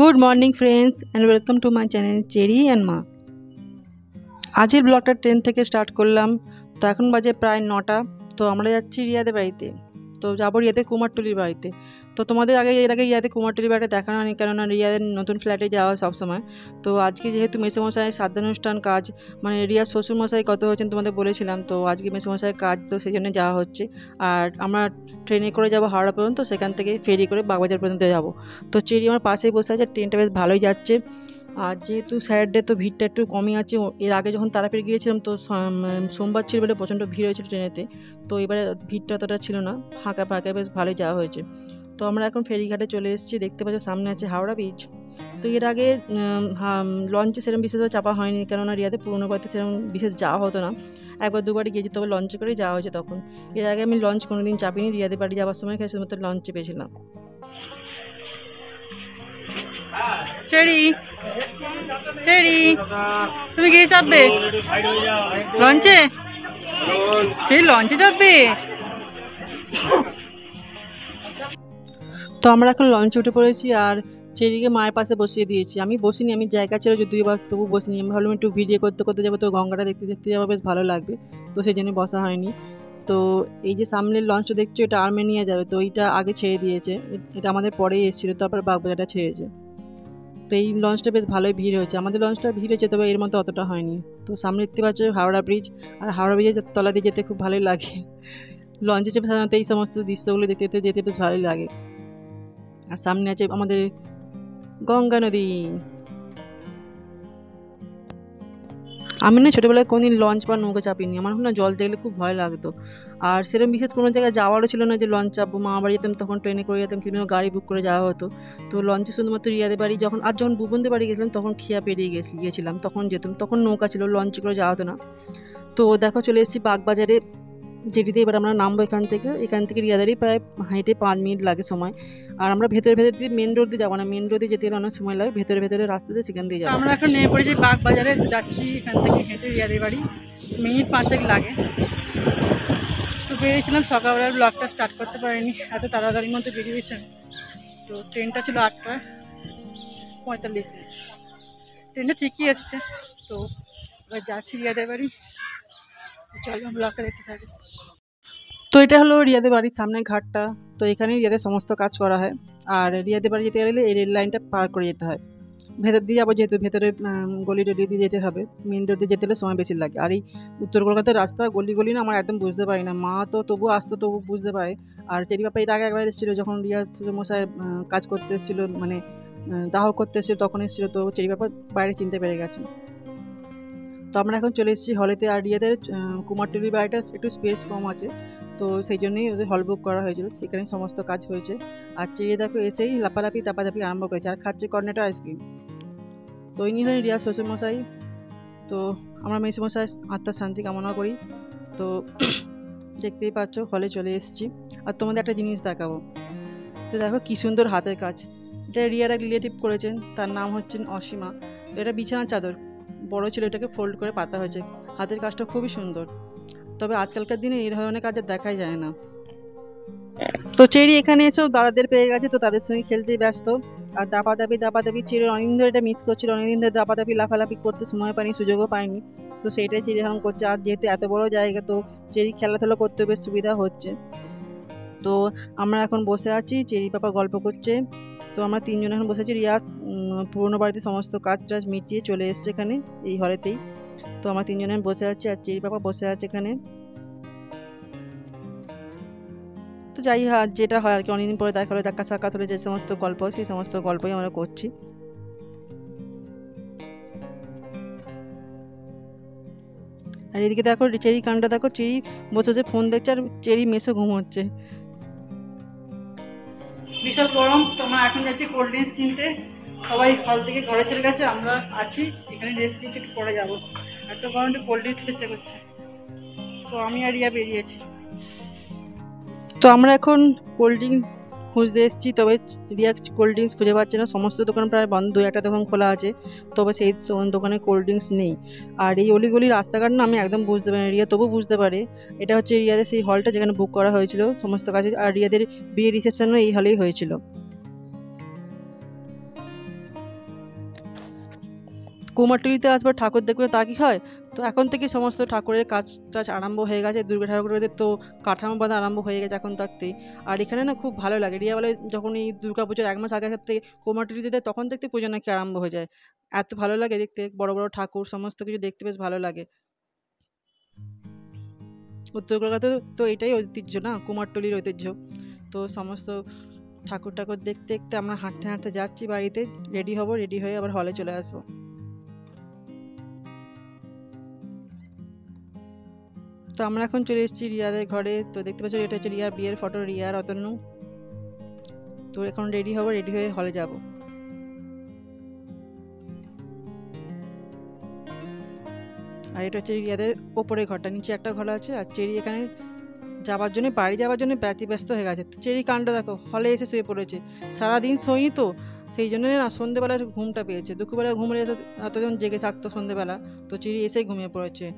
Good morning friends and welcome to my channel cherry and মা। আজকের ব্লগটা train থেকে স্টার্ট করলাম। তো এখন বাজে প্রায় 9টা। তো আমরা যাচ্ছি রিয়াদের বাড়িতে। তো যাবো রিয়াদের কুমারটুলির বাড়িতে। তো তোমাদের এর আগে রিয়াদের কুমারটুলির বাড়িতে দেখানো হয়নি, কেননা রিয়াদের নতুন ফ্ল্যাটে যাওয়া সবসময়। তো আজকে যেহেতু মেসোমশাইয়ের শ্রাদ্ধানুষ্ঠান কাজ, মানে রিয়ার শ্বশুরমশাই কত হয়েছেন তোমাদের বলেছিলাম, তো আজকে মেসোমশাইয়ের কাজ, তো সেই জন্য যাওয়া হচ্ছে। আর আমরা ট্রেনে করে যাবো হাওড়া পর্যন্ত, সেখান থেকে ফেরি করে বাগবাজার পর্যন্ত যাবো। তো চেরি আমার পাশেই বসে আছে, ট্রেনটা বেশ ভালোই যাচ্ছে। আর যেহেতু স্যাটারডে তো ভিড়টা একটু কমই আছে। এর আগে যখন তারাপীঠ গিয়েছিলাম তো সোমবার ছিল বলে প্রচণ্ড ভিড় হয়েছিল ট্রেনেতে। তো এবারে ভিড়টা অতটা ছিল না, ফাঁকা ফাঁকা, বেশ ভালোই যাওয়া হয়েছে। তো আমরা এখন ফেরিঘাটে চলে এসেছি, দেখতে পাচ্ছ সামনে আছে হাওড়া ব্রিজ। তো এর আগে লঞ্চে সেরকম বিশেষভাবে চাপা হয়নি, কেননা রিয়াতে পুরোনো বাড়িতে সেরকম বিশেষ যাওয়া হতো না। একবার দুবারই গিয়েছি, তবে লঞ্চে করেই যাওয়া হয়েছে তখন। এর আগে আমি লঞ্চ কোনোদিন চাপিনি, রিয়াদের বাড়ি যাওয়ার সময় শুধুমাত্র লঞ্চ চেপেছিলাম। চেরি চেরি তুমি গিয়ে চাপবে লঞ্চে? চেরি লঞ্চে চাপবে? তো আমরা এখন লঞ্চে উঠে পড়েছি, আর চেরিকে মায়ের পাশে বসিয়ে দিয়েছি। আমি বসিনি, আমি জায়গা ছিল যদিও বা, তবু বসিনি। আমি ভাবলাম একটু ভিডিও করতে করতে যাবো, তো গঙ্গাটা দেখতে দেখতে যাবো, বেশ ভালো লাগবে। তো সেই জন্য বসা হয়নি। তো এই যে সামনের লঞ্চটা দেখছো, এটা আর্মেনিয়া যাবে। তো এইটা আগে ছেড়ে দিয়েছে, এটা আমাদের পরেই এসেছিলো, তারপর বাগবাজারটা ছেড়েছে। তো এই লঞ্চটা বেশ ভালোই ভিড় হয়েছে। আমাদের লঞ্চটা ভিড় হয়েছে, তবে এর মতো অতটা হয়নি। তো সামনে দেখতে পাচ্ছ হাওড়া ব্রিজ, আর হাওড়া ব্রিজের তলা দিয়ে যেতে খুব ভালোই লাগে। লঞ্চে চেপে সাধারণত এই সমস্ত দৃশ্যগুলো দেখতে দেখতে যেতে বেশ ভালোই লাগে। আর সামনে আছে আমাদের গঙ্গা নদী। আমি না ছোটোবেলায় কোনোদিন লঞ্চ বা নৌকা চাপিনি, আমার না জল দেখলে খুব ভয় লাগতো। আর সেরকম বিশেষ কোনো জায়গায় যাওয়ারও ছিল না যে লঞ্চ চাপবো। মা বাড়ি যেতাম তখন ট্রেনে করে যেতাম, কিন্তু গাড়ি বুক করে যাওয়া হতো। তো লঞ্চে শুধুমাত্র রিয়াদের বাড়ি যখন বুবনদের বাড়ি গেছিলাম, তখন খেয়া পেরিয়ে গিয়েছিলাম, তখন যেতাম, তখন নৌকা ছিল, লঞ্চে করে যাওয়া হতো না। তো দেখো চলে এসেছি বাগবাজারে যেটিতে। এবার আমরা নামবো এখান থেকে রিয়াদারি প্রায় হেঁটে 5 মিনিট লাগে সময়। আর আমরা ভেতরে দিয়ে মেন রোড দিয়ে যাবো না, মেন রোড দিয়ে যেতে গেলে অনেক সময় লাগে, ভেতরে রাস্তা দিয়ে সেখান দিয়ে যাবো। আমরা এখন নেমে পড়েছি বাগবাজারে, যাচ্ছি এখান থেকে হেঁটে রিয়াদের বাড়ি। মিনিট 5 লাগে। তো বেরিয়েছিলাম সকালবেলার ব্লগটা স্টার্ট করতে পারিনি, এত তাড়াতাড়ির মধ্যে বেরিয়েছিলাম। তো ট্রেনটা ছিল 8টা 45। ট্রেনটা ঠিকই এসছে। তো এবার যাচ্ছি রিয়াদের বাড়ি, চলো ব্লগটা দেখতে থাকি। তো এটা হলো রিয়াদের বাড়ির সামনের ঘাটটা। তো এখানেই রিয়াদের সমস্ত কাজ করা হয়। আর রিয়াদের বাড়ি যেতে গেলে এই রেল লাইনটা পার করে যেতে হয়। ভেতর দিয়ে যাবো, যেহেতু ভেতরে গলি টলি দিয়ে যেতে হবে। মেন রোড দিয়ে যেতে হলে সময় বেশি লাগে। আর এই উত্তর কলকাতার রাস্তা গলি না আমার একদম বুঝতে পারি না। মা তো তবু আসতো, তবু বুঝতে পারে। আর চেরি বাপা এর আগে একবার এসেছিলো, যখন রিয়া মশাই কাজ করতে এসেছিলো, মানে দাহ করতে এসেছিলো, তখন এসেছিলো। তো চেরি বাপা বাইরে চিনতে পেরে গেছে। তো আমরা এখন চলে এসেছি হলেতে। আর রিয়াদের কুমারটুলির বাড়িটা একটু স্পেস কম আছে, তো সেই জন্যই ওদের হল বুক করা হয়েছিল, সেখানে সমস্ত কাজ হয়েছে। আর চেয়ে দেখো এসেই লাপালাপি তাপাতাপি আরম্ভ করেছে, আর খাচ্ছে কর্নেটা আইসক্রিম। তো ইনি হলেন রিয়া শ্বশুরমশাই। তো আমরা মেসোমশাই আত্মার শান্তি কামনা করি। তো দেখতেই পাচ্ছ হলে চলে এসেছি। আর তোমাদের একটা জিনিস দেখাবো। তো দেখো কী সুন্দর হাতের কাজ। এটা রিয়ার এক রিলেটিভ করেছেন, তার নাম হচ্ছেন অসীমা। তো এটা বিছানার চাদর, বড় ছিল, এটাকে ফোল্ড করে পাতা হয়েছে। হাতের কাজটা খুবই সুন্দর, তবে আজকালকার দিনে এই ধরনের কাজ আর দেখাই যায় না। তো চেরি এখানে এসেও দাদাদের পেয়ে গেছে, তো তাদের সঙ্গে খেলতেই ব্যস্ত। আর দাপাদাপি চেরি অনেকদিন ধরে এটা মিস করছিল, অনেকদিন ধরে দাপাদাপি লাফালাফি করতে সময় পায়নি, সুযোগও পায়নি। তো সেইটাই চেরি এখন করছে। আর যেহেতু এত বড় জায়গা, তো চেরি খেলাধুলা করতে বেশ সুবিধা হচ্ছে। তো আমরা এখন বসে আছি, চেরি পাপা গল্প করছে। তো আমরা 3 জন এখন বসে আছি। রিয়া পুরোনো বাড়িতে সমস্ত কাজ টাজ মিটিয়ে চলে এসছে এখানে এই হলেতেই। তো আমরা 3 জনে বসে আছি, আর চেরি পাপা বসে আছে এখানে। তো যাই হোক, যেটা হয় আর কি, অনেকদিন পরে দেখা হলে, দেখা সাক্ষাৎ হলে যে সমস্ত গল্প, সেই সমস্ত গল্পই আমরা করছি। আর এদিকে দেখো চেরি কাণ্ডটা দেখো, চেরি বসে বসে ফোন দেখছে, আর চেরি মেসে ঘুমোচ্ছে। বিশাল গরম। তোমরা এখন যাচ্ছি কোল্ড ড্রিঙ্কস কিনতে। সবাই হল থেকে ঘরে চলে গেছে, আমরা আছি এখানে রেস্ট নিচ্ছি, একটু পরে যাবো। এত গরমে কোল্ড ড্রিঙ্কস খেতে করছে। তো আমি আর রিয়া বেরিয়েছি। তো আমরা এখন কোল্ড ড্রিঙ্ক খুঁজতে এসেছি, তবে রিয়া কোল্ড ড্রিঙ্কস খুঁজে পাচ্ছে না। সমস্ত দোকান প্রায় বন্ধ, 2-1টা দোকান খোলা আছে, তবে সেই দোকানে কোল্ড ড্রিঙ্কস নেই। আর এই অলিগলি রাস্তাঘাট না আমি একদম বুঝতে পারি না, রিয়া তবু বুঝতে পারে। এটা হচ্ছে রিয়াদের সেই হলটা যেখানে বুক করা হয়েছিল সমস্ত কাজে। আর রিয়াদের বিয়ে রিসেপশনও এই হলেই হয়েছিল। কুমারটুলিতে আসবার ঠাকুর দেখবে তা কি হয়? তো এখন থেকে সমস্ত ঠাকুরের কাজ টাজ আরম্ভ হয়ে গেছে, দুর্গা ঠাকুরের তো কাঠামো বাঁধা আরম্ভ হয়ে গেছে এখন থাকতেই। আর এখানে না খুব ভালো লাগে, রিয়া বলে যখন এই দুর্গা পুজোর 1 মাস আগে থেকে কুমারটুলিতে দেয় তখন থেকে পুজো নাকি আরম্ভ হয়ে যায়। এত ভালো লাগে দেখতে, বড় বড় ঠাকুর সমস্ত কিছু দেখতে বেশ ভালো লাগে। উত্তর কলকাতা তো এটাই ঐতিহ্য না, কুমারটুলির ঐতিহ্য। তো সমস্ত ঠাকুর ঠাকুর দেখতে দেখতে আমরা হাঁটতে হাঁটতে যাচ্ছি বাড়িতে, রেডি হব, রেডি হয়ে আবার হলে চলে আসবো। তো আমরা এখন চলে এসেছি রিয়াদের ঘরে। তো দেখতে পাচ্ছ এটা হচ্ছে রিয়ার বিয়ের ফটো, রিয়ার অতনু। তো এখন রেডি হব, রেডি হয়ে হলে যাব। আর এটা হচ্ছে রিয়াদের ওপরে ঘরটা, নিচে একটা ঘর আছে। আর চেরি এখানে যাবার জন্য, বাড়ি যাওয়ার জন্য ব্যতিব্যস্ত হয়ে গেছে। তো চেরি কাণ্ড দেখো, হলে এসে শুয়ে পড়েছে। সারাদিন শোয়নি তো, সেই জন্য না সন্ধ্যেবেলার ঘুমটা পেয়েছে। দুপুরবেলা ঘুমলে এতজন জেগে থাকতো সন্ধ্যেবেলা, তো চেরি এসেই ঘুমিয়ে পড়েছে।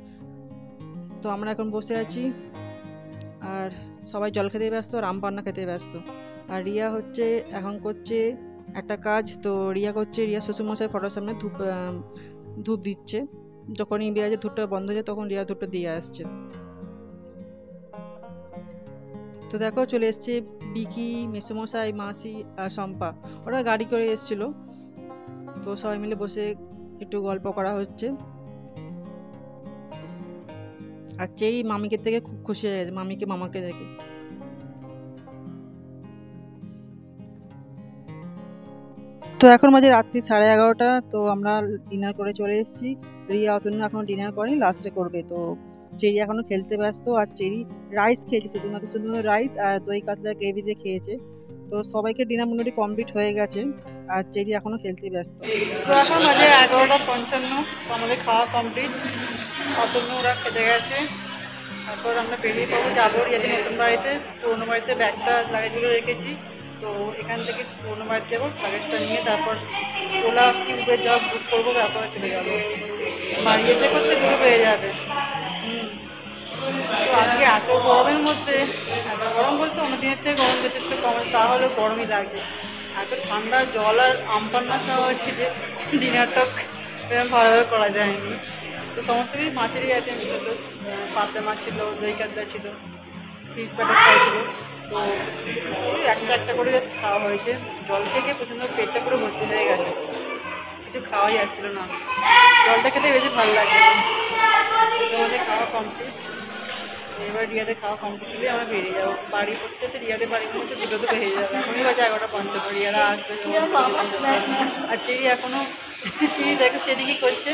তো আমরা এখন বসে আছি, আর সবাই জল খেতে ব্যস্ত, আর আম পান্না খেতে ব্যস্ত। আর রিয়া হচ্ছে এখন করছে একটা কাজ। তো রিয়া করছে রিয়া শ্বশুরমশাই ফটোর সামনে ধূপ দিচ্ছে। যখনই রিয়া ধূপটা বন্ধ হয়ে যায় তখন রিয়া ধূপটা দিয়ে আসছে। তো দেখো চলে এসছে বিকি, মেসোমশাই, মাসি আর শম্পা। ওরা গাড়ি করে এসেছিল। তো সবাই মিলে বসে একটু গল্প করা হচ্ছে। আর চেরি মামিকে থেকে খুব খুশি হয়ে গেছে, মামিকে মামাকে দেখে। তো এখন বাজে রাত্রি 11:30। তো আমরা ডিনার করে চলে এসেছি। রিয়া অতনু এখনো ডিনার করেনি, লাস্টে করবে। তো চেরি এখনো খেলতে ব্যস্ত, আর চেরি রাইস খেয়েছে, শুধুমাত্র রাইস আর দই কাতলা গ্রেভি দিয়ে খেয়েছে। তো সবাইকে ডিনার মোটামুটি কমপ্লিট হয়ে গেছে, আর চেরি এখনো খেলতে ব্যস্ত। তো এখন বাজে 11:55। তো আমাদের খাওয়া কমপ্লিট, অতনু ওরা খেতে গেছে। তারপর আমরা বেরিয়ে পড়বো, যাবো রিয়াদের নতুন বাড়িতে। পুরোনো বাড়িতে ব্যাগটা লাগেজগুলো রেখেছি। তো এখান থেকে পুরোনো বাড়িতে যাবো, লাগেজটা নিয়ে তারপর ওলা কি উবের জব বুক করবো, তারপরে চলে যাবো। বাড়িতে করতে দুটো পেয়ে যাবে। তো আজকে এত গরমের মধ্যে, এত গরম বলতে অন্য দিনের থেকে গরম যথেষ্ট কম, তাহলে গরমই লাগছে। এত ঠান্ডা জল আর আমপান্না খাওয়া হয়েছে যে ডিনারটা এরকম ভালোভাবে করা যায়নি। তো সমস্ত কিছু মাছেরই আইটেম ছিল। তো পাতলা মাছ ছিল, দই কাতলা ছিল, ফিশ প্যাকেট ফ্রাই ছিল। তো একটা একটা করে জাস্ট খাওয়া হয়েছে। জল থেকে প্রচণ্ড পেটটা পুরো ভর্তি হয়ে গেছে, কিছু খাওয়াই যাচ্ছিলো না। জলটা খেতে বেশি ভালো লাগে। তোমাদের খাওয়া কমপ্লিট, এবার রিয়াদের খাওয়া কমপ্লিট হলে আমরা বেরিয়ে যাবো বাড়ি করতে। রিয়াদের বাড়ির মধ্যে দুটো তো বেরিয়ে যাবে, এখনই বাজে 11:50। রিয়ারা আসবে। আর চেরি এখনও, চেরি দেখো চেরি কী করছে।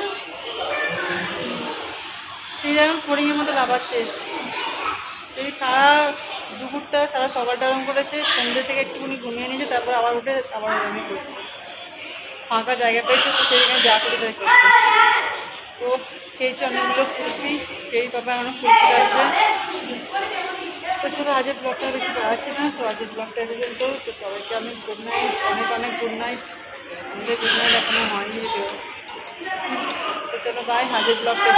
চেরি এখন ফড়িংয়ের মতো লাফাচ্ছে। চেরি সারা দুপুরটা সারা সকালটা এরকম করেছে, সন্ধ্যে থেকে একটুখানি ঘুমিয়ে নিয়েছে, তারপর আবার উঠে আবার এরকমই করছে। ফাঁকা জায়গা পেয়েছে তো সেখানে যা করে তাই করছে। তো খেয়েছে অনেকগুলো ফুলপি, সেই পাপা এখনো ফুলপি আসছে। তো চলো আজের ব্লগটা বেশি বাড়াচ্ছি না। তো আজের ব্লগটা এসে কিন্তু, তো সবাইকে আমি গুড নাইট, অনেক অনেক গুড নাইট। আমাদের গুড নাইট এখনো হয়নি। তো চলো বাই, আজের ব্লগটা